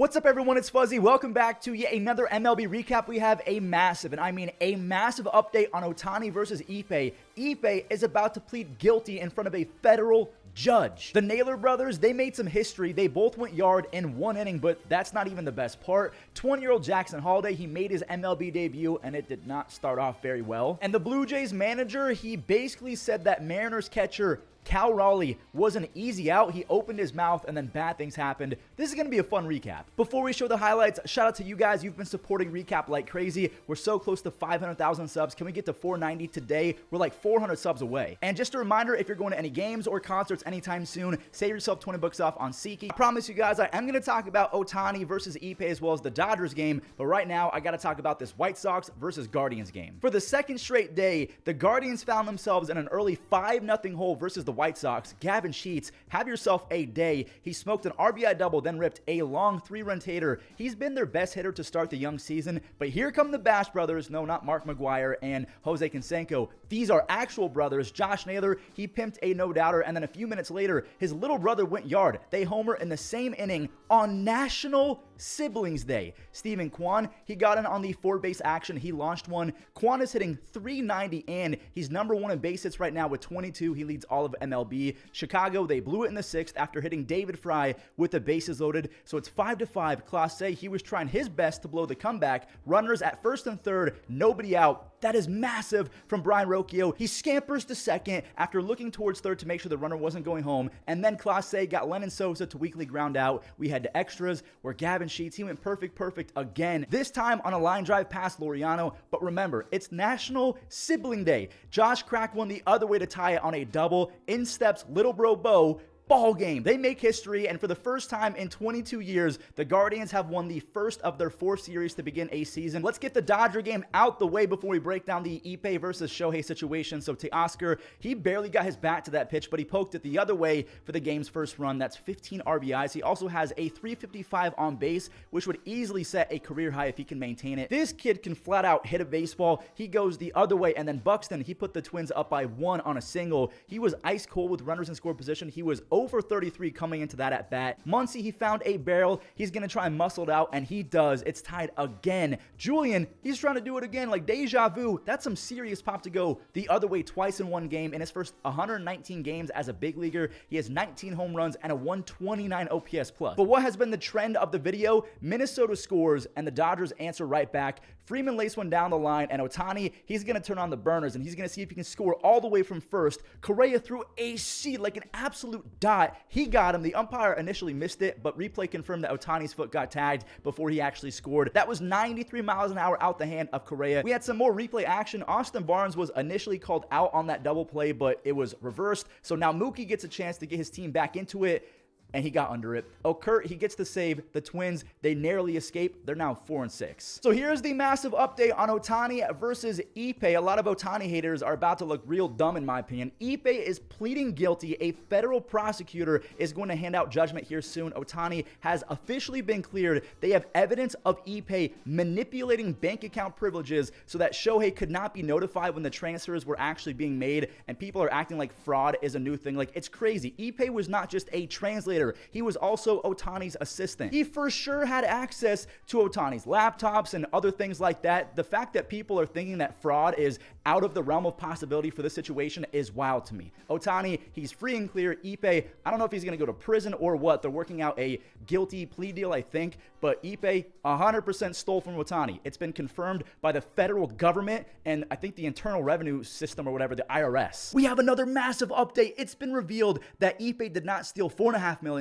What's up, everyone? It's Fuzzy. Welcome back to yet another MLB recap. We have a massive, and I mean a massive update on Ohtani versus Ippei. Ippei is about to plead guilty in front of a federal judge. The Naylor brothers, they made some history. They both went yard in one inning, but that's not even the best part. 20-year-old Jackson Holliday, he made his MLB debut, and it did not start off very well. And the Blue Jays manager, he basically said that Mariners catcher Cal Raleigh was an easy out. He opened his mouth and then bad things happened. This is going to be a fun recap. Before we show the highlights, shout out to you guys. You've been supporting Recap like crazy. We're so close to 500,000 subs. Can we get to 490 today? We're like 400 subs away. And just a reminder, if you're going to any games or concerts anytime soon, save yourself 20 bucks off on SeatGeek. I promise you guys, I am going to talk about Ohtani versus Ippei as well as the Dodgers game. But right now, I got to talk about this White Sox versus Guardians game. For the second straight day, the Guardians found themselves in an early 5-0 hole versus the White Sox. Gavin Sheets, have yourself a day. He smoked an RBI double, then ripped a long 3-run tater. He's been their best hitter to start the young season, but here come the Bash brothers. No, not Mark McGwire and Jose Canseco. These are actual brothers. Josh Naylor, he pimped a no-doubter, and then a few minutes later, his little brother went yard. They homer in the same inning on National Siblings Day. Steven Kwan, he got in on the 4-base action. He launched one. Kwan is hitting .390, and he's number 1 in base hits right now with 22. He leads all of MLB. Chicago, they blew it in the 6th after hitting David Fry with the bases loaded. So it's 5-5. Clase, he was trying his best to blow the comeback. Runners at first and third, nobody out. That is massive from Brian Rocchio. He scampers to second after looking towards third to make sure the runner wasn't going home. And then Clase got Lennon Sosa to weakly ground out. We had to extras where Gavin Sheets, he went perfect again. This time on a line drive past Laureano. But remember, it's National Sibling Day. Josh Crack won the other way to tie it on a double. In steps little bro Bo. Ball game. They make history, and for the first time in 22 years, the Guardians have won the first of their 4 series to begin a season. Let's get the Dodger game out the way before we break down the Ippei versus Shohei situation. So Teoscar, he barely got his bat to that pitch, but he poked it the other way for the game's first run. That's 15 RBIs. He also has a 355 on base, which would easily set a career high if he can maintain it. This kid can flat out hit a baseball. He goes the other way, and then Buxton, he put the Twins up by 1 on a single. He was ice cold with runners in score position. He was over 33 coming into that at bat. Muncy, he found a barrel. He's going to try and muscle it out, and he does. It's tied again. Julian, he's trying to do it again like deja vu. That's some serious pop to go the other way twice in one game. In his first 119 games as a big leaguer, he has 19 home runs and a 129 OPS plus. But what has been the trend of the video? Minnesota scores, and the Dodgers answer right back. Freeman lays one down the line, and Ohtani, he's going to turn on the burners, and he's going to see if he can score all the way from first. Correa threw a seed like an absolute dot. He got him. The umpire initially missed it, but replay confirmed that Ohtani's foot got tagged before he actually scored. That was 93 miles an hour out the hand of Correa. We had some more replay action. Austin Barnes was initially called out on that double play, but it was reversed. So now Mookie gets a chance to get his team back into it, and he got under it. Kurt, he gets the save. The Twins, they narrowly escape. They're now 4-6. So here's the massive update on Ohtani versus Ippei. A lot of Ohtani haters are about to look real dumb, in my opinion. Ippei is pleading guilty. A federal prosecutor is going to hand out judgment here soon. Ohtani has officially been cleared. They have evidence of Ippei manipulating bank account privileges so that Shohei could not be notified when the transfers were actually being made, and people are acting like fraud is a new thing. Like, it's crazy. Ippei was not just a translator. He was also Ohtani's assistant. He for sure had access to Ohtani's laptops and other things like that. The fact that people are thinking that fraud is out of the realm of possibility for this situation is wild to me. Ohtani, he's free and clear. Ippei, I don't know if he's going to go to prison or what. They're working out a guilty plea deal, I think. But Ippei 100% stole from Ohtani. It's been confirmed by the federal government and I think the Internal Revenue System or whatever, the IRS. We have another massive update. It's been revealed that Ippei did not steal $4.5 million.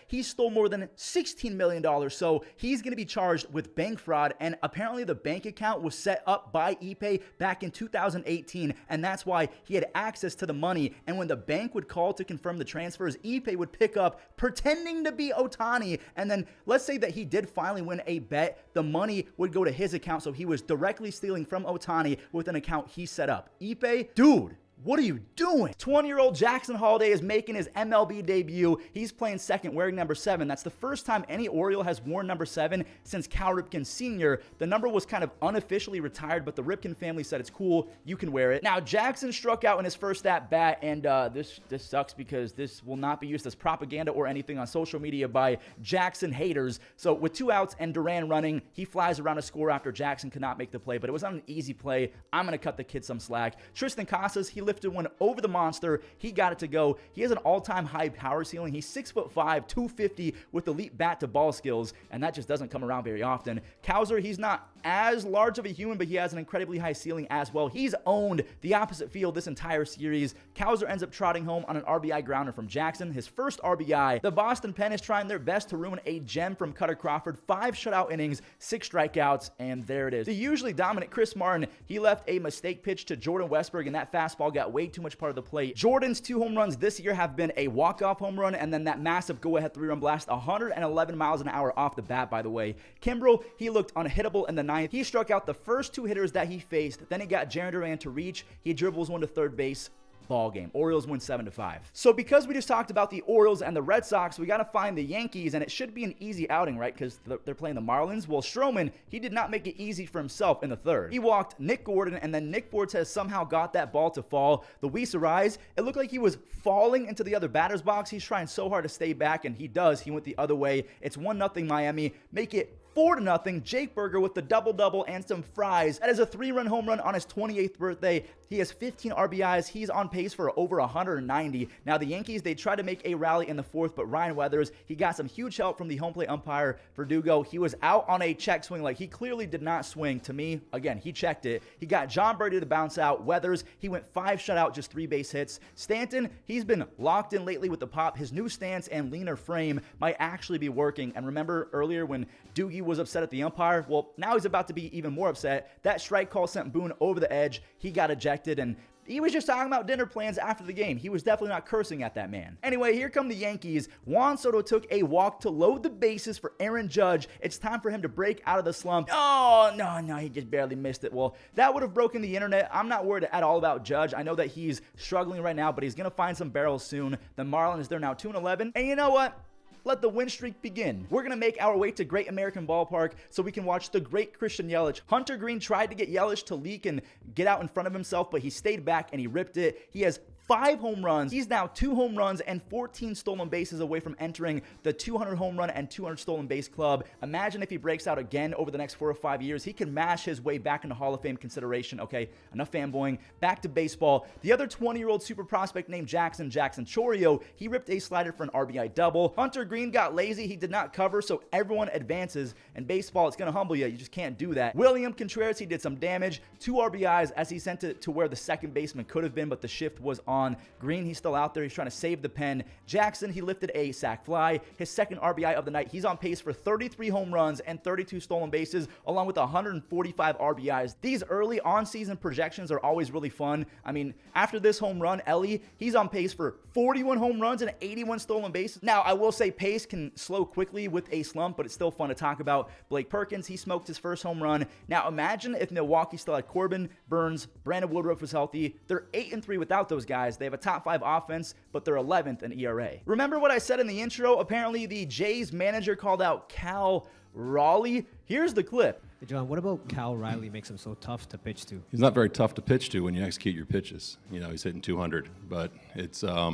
He stole more than $16 million. So he's going to be charged with bank fraud. And apparently the bank account was set up by Ippei back in 2018. And that's why he had access to the money. And when the bank would call to confirm the transfers, Ippei would pick up pretending to be Ohtani. And then let's say that he did finally win a bet. The money would go to his account. So he was directly stealing from Ohtani with an account he set up. Ippei, dude. What are you doing? 20-year-old Jackson Holliday is making his MLB debut. He's playing second wearing number 7. That's the first time any Oriole has worn number 7 since Cal Ripken Sr. The number was kind of unofficially retired, but the Ripken family said it's cool, you can wear it. Now, Jackson struck out in his first at-bat, and this sucks because this will not be used as propaganda or anything on social media by Jackson haters. So with 2 outs and Duran running, he flies around a score after Jackson could not make the play, but it was not an easy play. I'm going to cut the kid some slack. Tristan Casas, he lifted one over the monster. He got it to go. He has an all-time high power ceiling. He's 6'5", 250 with elite bat to ball skills, and that just doesn't come around very often. Cowser, he's not as large of a human, but he has an incredibly high ceiling as well. He's owned the opposite field this entire series. Cowser ends up trotting home on an RBI grounder from Jackson, his first RBI. The Boston Pen is trying their best to ruin a gem from Cutter Crawford. 5 shutout innings, 6 strikeouts, and there it is. The usually dominant Chris Martin, he left a mistake pitch to Jordan Westberg, and that fastball got way too much part of the plate. Jordan's 2 home runs this year have been a walk-off home run, and then that massive go-ahead 3-run blast, 111 miles an hour off the bat, by the way. Kimbrel, he looked unhittable in the 9th. He struck out the first 2 hitters that he faced. Then he got Jarren Duran to reach. He dribbles one to third base. Ball game. Orioles win 7-5. So because we just talked about the Orioles and the Red Sox, we got to find the Yankees, and it should be an easy outing, right? Because they're playing the Marlins. Well, Stroman, he did not make it easy for himself in the 3rd. He walked Nick Gordon, and then Nick Fortes somehow got that ball to fall. Luis Ariz, it looked like he was falling into the other batter's box. He's trying so hard to stay back, and he does. He went the other way. It's 1-0 Miami. Make it 4-0. Jake Berger with the double-double and some fries. That is a 3-run home run on his 28th birthday. He has 15 RBIs. He's on pace for over 190. Now, the Yankees, they tried to make a rally in the 4th, but Ryan Weathers, he got some huge help from the home plate umpire, Verdugo. He was out on a check swing. Like, he clearly did not swing. To me, again, he checked it. He got John Brady to bounce out. Weathers, he went 5 shutout, just 3 base hits. Stanton, he's been locked in lately with the pop. His new stance and leaner frame might actually be working. And remember earlier when Doogie was upset at the umpire? Well, now he's about to be even more upset. That strike call sent Boone over the edge. He got ejected, and he was just talking about dinner plans after the game. He was definitely not cursing at that man. Anyway, here come the Yankees. Juan Soto took a walk to load the bases for Aaron Judge. It's time for him to break out of the slump. Oh, no, he just barely missed it. Well, that would have broken the internet. I'm not worried at all about Judge. I know that he's struggling right now, but he's going to find some barrels soon. The Marlins, they're now 2-11. And you know what? Let the win streak begin. We're going to make our way to Great American Ballpark so we can watch the great Christian Yelich. Hunter Green tried to get Yelich to leak and get out in front of himself, but he stayed back and he ripped it. He has 5 home runs. He's now 2 home runs and 14 stolen bases away from entering the 200 home run and 200 stolen base club. Imagine if he breaks out again over the next 4 or 5 years. He can mash his way back into Hall of Fame consideration. Okay, enough fanboying. Back to baseball. The other 20-year-old super prospect named Jackson Chorio, he ripped a slider for an RBI double. Hunter Green got lazy. He did not cover, so everyone advances. And baseball, it's going to humble you. You just can't do that. William Contreras, he did some damage. 2 RBIs as he sent it to where the second baseman could have been, but the shift was on. Green, he's still out there. He's trying to save the pen. Jackson, he lifted a sac fly. His second RBI of the night. He's on pace for 33 home runs and 32 stolen bases, along with 145 RBIs. These early on-season projections are always really fun. I mean, after this home run, Ellie, he's on pace for 41 home runs and 81 stolen bases. Now, I will say pace can slow quickly with a slump, but it's still fun to talk about. Blake Perkins, he smoked his first home run. Now, imagine if Milwaukee still had Corbin, Burns, Brandon Woodruff was healthy. They're 8-3 without those guys. They have a top 5 offense, but they're 11th in ERA. Remember what I said in the intro? Apparently, the Jays manager called out Cal Raleigh. Here's the clip. Hey John, what about Cal Riley makes him so tough to pitch to? He's not very tough to pitch to when you execute your pitches. You know, he's hitting 200, but it's, I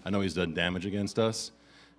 know he's done damage against us.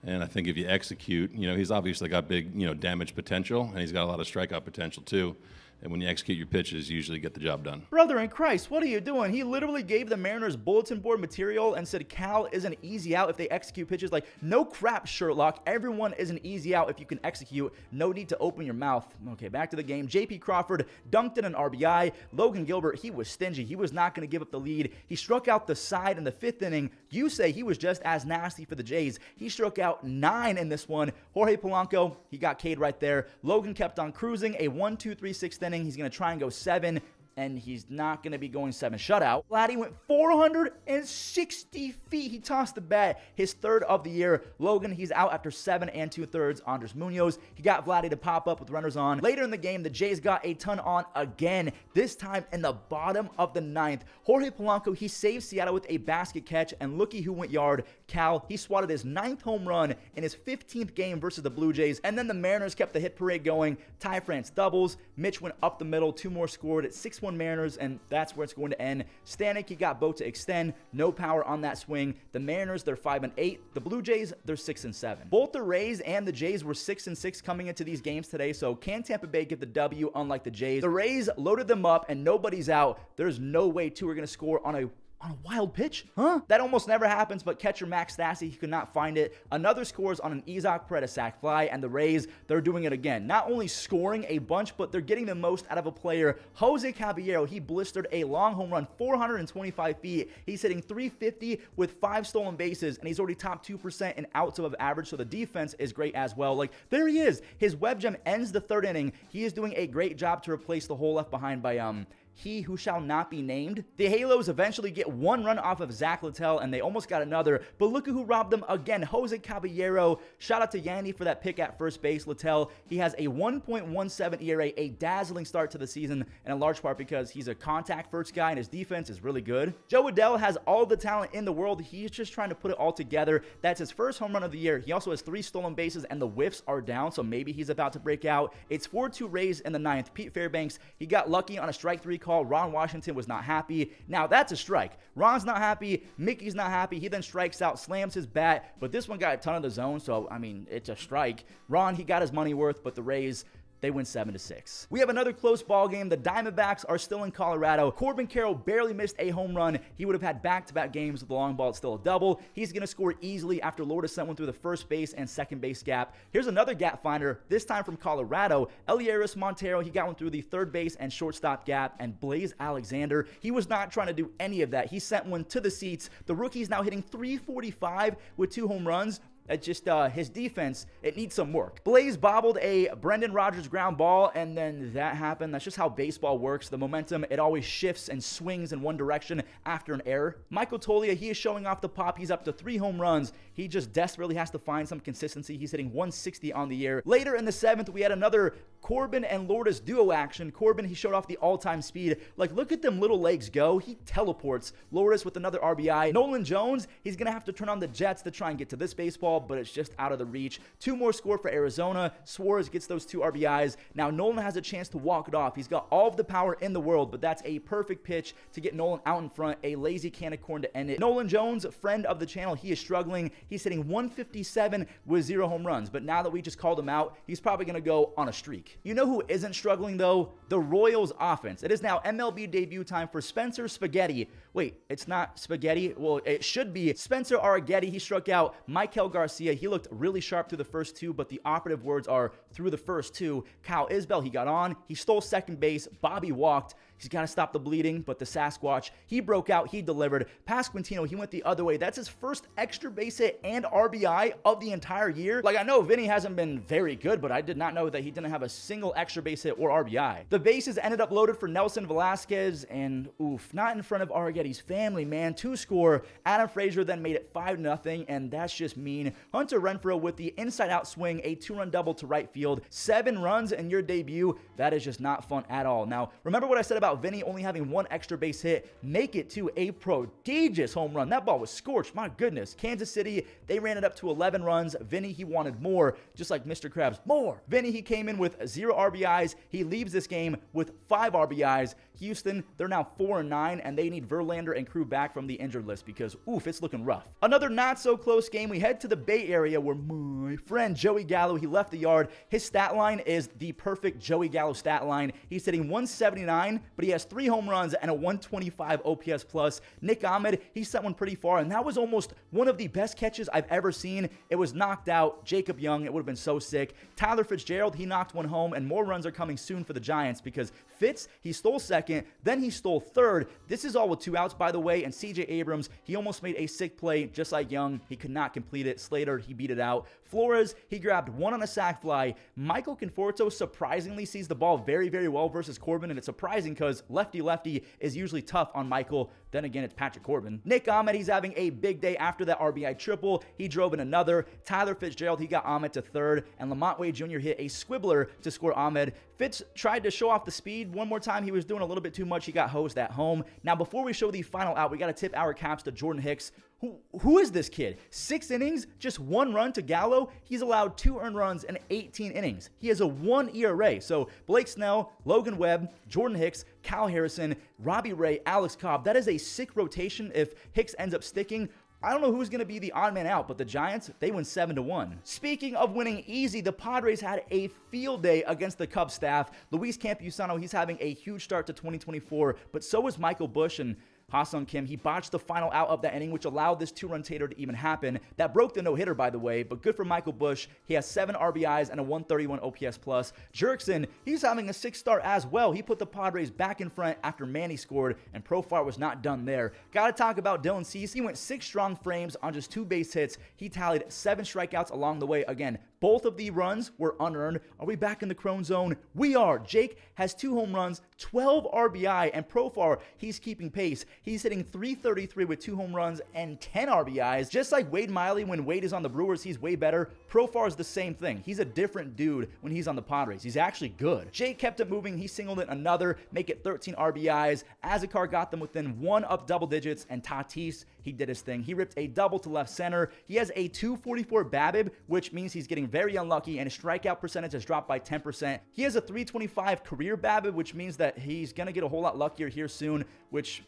And I think if you execute, you know, he's obviously got big, you know, damage potential, and he's got a lot of strikeout potential too. And when you execute your pitches, you usually get the job done. Brother in Christ, what are you doing? He literally gave the Mariners bulletin board material and said Cal is an easy out if they execute pitches. Like, no crap, Sherlock. Everyone is an easy out if you can execute. No need to open your mouth. Okay, back to the game. J.P. Crawford dunked in an RBI. Logan Gilbert, he was stingy. He was not going to give up the lead. He struck out the side in the 5th inning. You say he was just as nasty for the Jays. He struck out 9 in this one. Jorge Polanco, he got K'd right there. Logan kept on cruising. A 1-2-3-6th inning. He's going to try and go 7. and he's not going to be going 7 shutout. Vladdy went 460 feet. He tossed the bat, his 3rd of the year. Logan, he's out after 7 2/3. Andres Munoz, he got Vladdy to pop up with runners on. Later in the game, the Jays got a ton on again, this time in the bottom of the 9th. Jorge Polanco, he saved Seattle with a basket catch, and looky who went yard. Cal, he swatted his 9th home run in his 15th game versus the Blue Jays, and then the Mariners kept the hit parade going. Ty France doubles, Mitch went up the middle, 2 more scored at 6-1 Mariners, and that's where it's going to end. Stanek, he got Bo to extend, no power on that swing. The Mariners, they're 5-8. The Blue Jays, they're 6-7. Both the Rays and the Jays were 6-6 coming into these games today, so can Tampa Bay get the W unlike the Jays? The Rays loaded them up, and nobody's out. There's no way 2 are going to score on a wild pitch? Huh? That almost never happens, but catcher Max Stassi, he could not find it. Another scores on an Isaac Paredes sac fly, and the Rays, they're doing it again. Not only scoring a bunch, but they're getting the most out of a player. Jose Caballero, he blistered a long home run, 425 feet. He's hitting .350 with 5 stolen bases, and he's already top 2% in outs above average, so the defense is great as well. Like, there he is. His web gem ends the 3rd inning. He is doing a great job to replace the hole left behind by, he who shall not be named. The Halos eventually get 1 run off of Zach Littell, and they almost got another, but look at who robbed them again. Jose Caballero. Shout out to Yandy for that pick at first base. Littell, he has a 1.17 ERA, a dazzling start to the season, and in large part because he's a contact first guy, and his defense is really good. Joe Adell has all the talent in the world. He's just trying to put it all together. That's his 1st home run of the year. He also has 3 stolen bases, and the whiffs are down, so maybe he's about to break out. It's 4-2 Rays in the 9th. Pete Fairbanks, he got lucky on a strike 3 call. Ron Washington was not happy. Now, that's a strike. Ron's not happy. Mickey's not happy. He then strikes out, slams his bat, but this one got a ton of the zone, so, I mean, it's a strike. Ron, he got his money worth, but the Rays, they win 7-6. We have another close ball game. The Diamondbacks are still in Colorado. Corbin Carroll barely missed a home run. He would have had back-to-back games with the long ball. It's still a double. He's going to score easily after Lourdes sent one through the first base and second base gap. Here's another gap finder, this time from Colorado. Elieris Montero, he got one through the third base and shortstop gap. And Blaze Alexander, he was not trying to do any of that. He sent one to the seats. The rookie's now hitting .345 with 2 home runs. It's just his defense, it needs some work. Blaze bobbled a Brendan Rodgers ground ball, and then that happened. That's just how baseball works. The momentum, it always shifts and swings in one direction after an error. Michael Toglia, he is showing off the pop. He's up to 3 home runs. He just desperately has to find some consistency. He's hitting 160 on the year. Later in the 7th, we had another Corbin and Lourdes duo action. Corbin, he showed off the all-time speed. Like, look at them little legs go. He teleports. Lourdes with another RBI. Nolan Jones, he's going to have to turn on the jets to try and get to this baseball, but it's just out of the reach. 2 more score for Arizona. Suarez gets those 2 RBIs. Now Nolan has a chance to walk it off. He's got all of the power in the world, but that's a perfect pitch to get Nolan out in front. A lazy can of corn to end it. Nolan Jones, friend of the channel, he is struggling. He's hitting 157 with 0 home runs, but now that we just called him out, he's probably going to go on a streak. You know who isn't struggling though? The Royals offense. It is now MLB debut time for Spencer Spaghetti. Wait, it's not Spaghetti? Well, it should be Spencer Arrighetti. He struck out Michael Garcia. He looked really sharp through the first 2, but the operative words are through the first 2. Kyle Isbell, he got on. He stole second base. Bobby walked. He's got to stop the bleeding, but the Sasquatch, he broke out. He delivered. Pasquantino, he went the other way. That's his first extra base hit and RBI of the entire year. Like, I know Vinny hasn't been very good, but I did not know that he didn't have a single extra base hit or RBI. The bases ended up loaded for Nelson Velasquez, and oof, not in front of Arrighetti's family, man. 2 score. Adam Frazier then made it 5-0, and that's just mean. Hunter Renfroe with the inside-out swing, a 2-run double to right field. 7 runs in your debut. That is just not fun at all. Now, remember what I said about Vinny only having 1 extra base hit? Make it to a prodigious home run. That ball was scorched. My goodness. Kansas City, they ran it up to 11 runs. Vinny, he wanted more, just like Mr. Krabs. More. Vinny, he came in with 0 RBIs. He leaves this game with 5 RBIs. Houston, they're now 4-9, and they need Verlander and crew back from the injured list because, oof, it's looking rough. Another not-so-close game. We head to the Bay Area where my friend Joey Gallo, he left the yard. His stat line is the perfect Joey Gallo stat line. He's hitting 179, but he has 3 home runs and a 125 OPS plus. Nick Ahmed, he sent one pretty far, and that was almost one of the best catches I've ever seen. It was knocked out. Jacob Young, it would have been so sick. Tyler Fitzgerald, he knocked one home, and more runs are coming soon for the Giants because Fitz, he stole second, then he stole third. This is all with 2 outs, by the way, and CJ Abrams, he almost made a sick play, just like Young. He could not complete it. Slater, he beat it out. Flores, he grabbed 1 on a sac fly. Michael Conforto surprisingly sees the ball very, very well versus Corbin, and it's surprising because because lefty-lefty is usually tough on Michael. Then again, it's Patrick Corbin. Nick Ahmed, he's having a big day after that RBI triple. He drove in another. Tyler Fitzgerald, he got Ahmed to third, and Lamont Wade Jr. hit a squibbler to score Ahmed. Fitz tried to show off the speed one more time. He was doing a little bit too much. He got hosed at home. Now, before we show the final out, we got to tip our caps to Jordan Hicks. Who is this kid? 6 innings, just 1 run to Gallo. He's allowed 2 earned runs in 18 innings. He has a 1 ERA. So Blake Snell, Logan Webb, Jordan Hicks, Cal Harrison, Robbie Ray, Alex Cobb. That is a sick rotation if Hicks ends up sticking. I don't know who's going to be the odd man out, but the Giants, they win 7-1. Speaking of winning easy, the Padres had a field day against the Cubs staff. Luis Campusano, he's having a huge start to 2024, but so is Michael Busch, and Ha-Sung Kim, he botched the final out of that inning, which allowed this 2-run tater to even happen. That broke the no-hitter, by the way, but good for Michael Busch. He has 7 RBIs and a 131 OPS+. Jerkson, he's having a 6-star as well. He put the Padres back in front after Manny scored, and Profar was not done there. Gotta talk about Dylan Cease. He went 6 strong frames on just 2 base hits. He tallied 7 strikeouts along the way. Again, both of the runs were unearned. Are we back in the Crone zone? We are. Jake has 2 home runs, 12 RBI, and Profar, he's keeping pace. He's hitting .333 with 2 home runs and 10 RBIs. Just like Wade Miley, when Wade is on the Brewers, he's way better. Profar is the same thing. He's a different dude when he's on the Padres. He's actually good. Jake kept it moving. He singled in another, make it 13 RBIs. Azekar got them within 1 of double digits, and Tatis, he did his thing. He ripped a double to left center. He has a .244 BABIP, which means he's getting very unlucky, and his strikeout percentage has dropped by 10%. He has a .325 career BABIP, which means that he's going to get a whole lot luckier here soon, which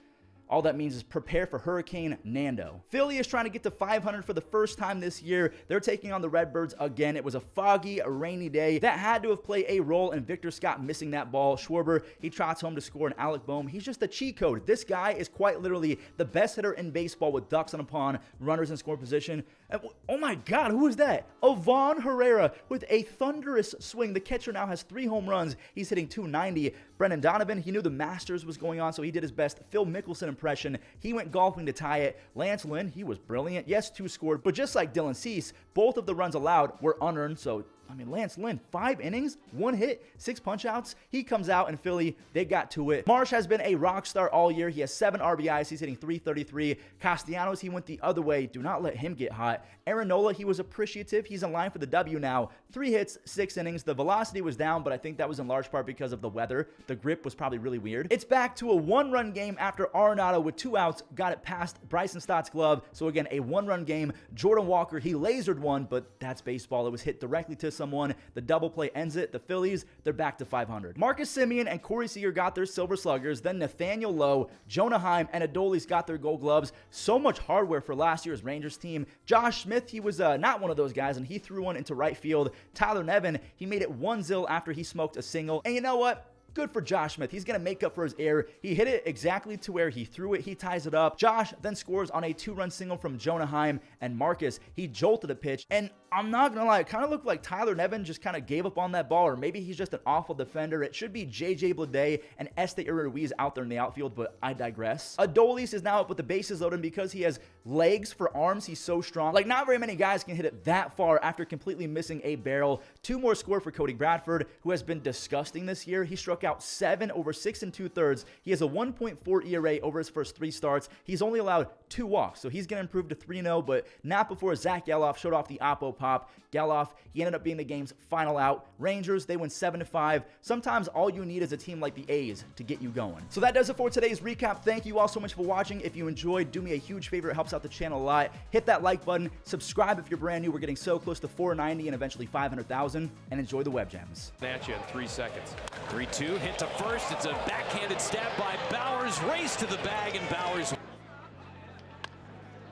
all that means is prepare for Hurricane Nando. Philly is trying to get to 500 for the first time this year. They're taking on the Redbirds again. It was a foggy, rainy day. That had to have played a role in Victor Scott missing that ball. Schwarber, he trots home to score, and Alec Boehm, he's just a cheat code. This guy is quite literally the best hitter in baseball with ducks on a pond, runners in score position. And, oh my God, who is that? Avon Herrera with a thunderous swing. The catcher now has 3 home runs. He's hitting .290. Brendan Donovan, he knew the Masters was going on, so he did his best Phil Mickelson impression. He went golfing to tie it. Lance Lynn, he was brilliant. Yes, 2 scored, but just like Dylan Cease, both of the runs allowed were unearned, so I mean, Lance Lynn, 5 innings, 1 hit, 6 punch-outs. He comes out in Philly. They got to it. Marsh has been a rock star all year. He has 7 RBIs. He's hitting .333. Castellanos, he went the other way. Do not let him get hot. Aaron Nola, he was appreciative. He's in line for the W now. 3 hits, 6 innings. The velocity was down, but I think that was in large part because of the weather. The grip was probably really weird. It's back to a 1-run game after Arenado with 2 outs got it past Bryson Stott's glove. So again, a 1-run game. Jordan Walker, he lasered one, but that's baseball. It was hit directly to someone. The double play ends it. The Phillies, they're back to 500. Marcus Semien and Corey Seager got their silver sluggers. Then Nathaniel Lowe, Jonah Heim, and Adolis got their gold gloves. So much hardware for last year's Rangers team. Josh Smith, he was not one of those guys, and he threw one into right field. Tyler Nevin, he made it 1-0 after he smoked a single. And you know what? Good for Josh Smith. He's going to make up for his error. He hit it exactly to where he threw it. He ties it up. Josh then scores on a 2-run single from Jonah Heim, and Marcus, he jolted a pitch. And I'm not going to lie, it kind of looked like Tyler Nevin just kind of gave up on that ball, or maybe he's just an awful defender. It should be J.J. Bleday and Esteury Ruiz out there in the outfield, but I digress. Adolis is now up with the bases loaded because he has legs for arms. He's so strong. Like, not very many guys can hit it that far after completely missing a barrel. 2 more scored for Cody Bradford, who has been disgusting this year. He struck out 7 over 6 2/3. He has a 1.4 ERA over his first 3 starts. He's only allowed 2 walks, so he's going to improve to 3-0, but not before Zach Geloff showed off the Oppo pop. Geloff, he ended up being the game's final out. Rangers, they win 7-5. Sometimes all you need is a team like the A's to get you going. So that does it for today's recap. Thank you all so much for watching. If you enjoyed, do me a huge favor. It helps out the channel a lot. Hit that like button. Subscribe if you're brand new. We're getting so close to 490 and eventually 500,000. And enjoy the web gems. At you in 3 seconds. 3-2, hit to first. It's a backhanded stab by Bowers. Race to the bag, and Bowers.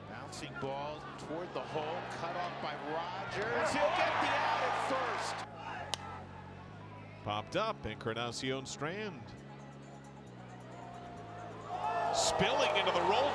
Bouncing ball toward the hole, cut off by Rogers. He'll get the out at first. Popped up, Encarnacion Strand. Spilling into the roll.